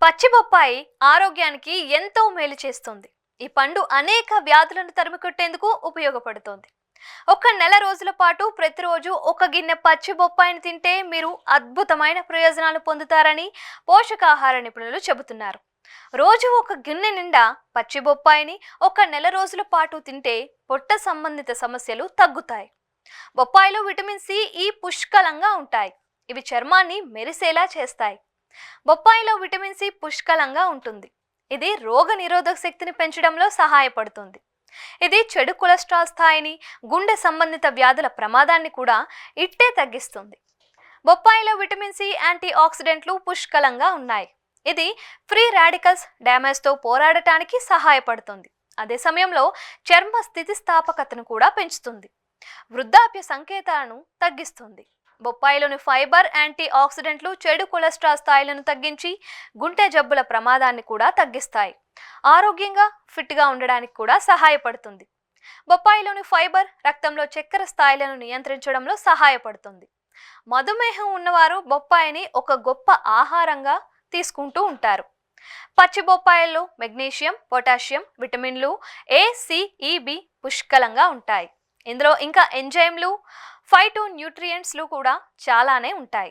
పచ్చి బొప్పాయి ఆరోగ్యానికి ఎంతో మేలు చేస్తుంది. ఈ పండు అనేక వ్యాధులను తరిమికొట్టేందుకు ఉపయోగపడుతుంది. ఒక నెల రోజుల పాటు ప్రతిరోజు ఒక గిన్నె పచ్చి బొప్పాయిని తింటే మీరు అద్భుతమైన ప్రయోజనాలు పొందుతారని పోషకాహార నిపుణులు చెబుతున్నారు. రోజు ఒక గిన్నె నిండా పచ్చి బొప్పాయిని ఒక నెల రోజుల పాటు తింటే పొట్ట సంబంధిత సమస్యలు తగ్గుతాయి. బొప్పాయిలో విటమిన్ సి, ఈ పుష్కలంగా ఉంటాయి. ఇవి చర్మాన్ని మెరిసేలా చేస్తాయి. బొప్పాయిలో విటమిన్ సి పుష్కలంగా ఉంటుంది. ఇది రోగ నిరోధక శక్తిని పెంచడంలో సహాయపడుతుంది. ఇది చెడు కొలెస్ట్రాల్ స్థాయిని, గుండె సంబంధిత వ్యాధుల ప్రమాదాన్ని కూడా ఇట్టే తగ్గిస్తుంది. బొప్పాయిలో విటమిన్ సి యాంటీ ఆక్సిడెంట్లు పుష్కలంగా ఉన్నాయి. ఇది ఫ్రీ రాడికల్స్ డ్యామేజ్తో పోరాడటానికి సహాయపడుతుంది. అదే సమయంలో చర్మ స్థితిస్థాపకతను కూడా పెంచుతుంది. వృద్ధాప్య సంకేతాలను తగ్గిస్తుంది. బొప్పాయిలోని ఫైబర్, యాంటీ ఆక్సిడెంట్లు చెడు కొలెస్ట్రాల్ స్థాయిలను తగ్గించి గుండె జబ్బుల ప్రమాదాన్ని కూడా తగ్గిస్తాయి. ఆరోగ్యంగా ఫిట్గా ఉండడానికి కూడా సహాయపడుతుంది. బొప్పాయిలోని ఫైబర్ రక్తంలో చక్కెర స్థాయిలను నియంత్రించడంలో సహాయపడుతుంది. మధుమేహం ఉన్నవారు బొప్పాయిని ఒక గొప్ప ఆహారంగా తీసుకుంటూ ఉంటారు. పచ్చి బొప్పాయిల్లో మెగ్నీషియం, పొటాషియం, విటమిన్లు ఏ, సి, ఈ, బి పుష్కలంగా ఉంటాయి. ఇందులో ఇంకా ఎంజైమ్లు, ఫైటో న్యూట్రియంట్స్లు కూడా చాలానే ఉంటాయి.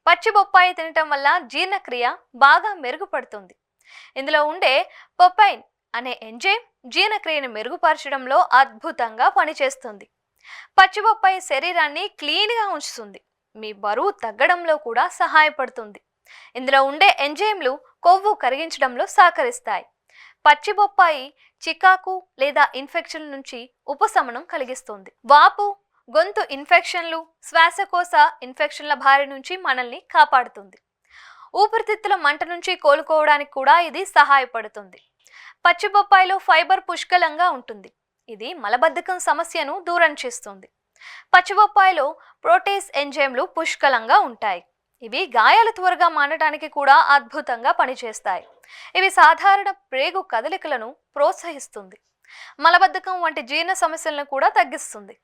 పచ్చి బొప్పాయి తినటం వల్ల జీర్ణక్రియ బాగా మెరుగుపడుతుంది. ఇందులో ఉండే పొపైన్ అనే ఎంజైమ్ జీర్ణక్రియను మెరుగుపరచడంలో అద్భుతంగా పనిచేస్తుంది. పచ్చి బొప్పాయి శరీరాన్ని క్లీన్గా ఉంచుతుంది. మీ బరువు తగ్గడంలో కూడా సహాయపడుతుంది. ఇందులో ఉండే ఎంజైమ్లు కొవ్వు కరిగించడంలో సహకరిస్తాయి. పచ్చి బొప్పాయి చికాకు లేదా ఇన్ఫెక్షన్ నుంచి ఉపశమనం కలిగిస్తుంది. వాపు, గొంతు ఇన్ఫెక్షన్లు, శ్వాసకోశ ఇన్ఫెక్షన్ల బారి నుంచి మనల్ని కాపాడుతుంది. ఊపిరితిత్తుల మంట నుంచి కోలుకోవడానికి కూడా ఇది సహాయపడుతుంది. పచ్చి బొప్పాయిలో ఫైబర్ పుష్కలంగా ఉంటుంది. ఇది మలబద్ధకం సమస్యను దూరం చేస్తుంది. పచ్చి బొప్పాయిలో ప్రోటీస్ ఎంజైమ్లు పుష్కలంగా ఉంటాయి. ఇవి గాయాలు త్వరగా మానడానికి కూడా అద్భుతంగా పనిచేస్తాయి. ఇవి సాధారణ ప్రేగు కదలికలను ప్రోత్సహిస్తుంది. మలబద్ధకం వంటి జీర్ణ సమస్యలను కూడా తగ్గిస్తుంది.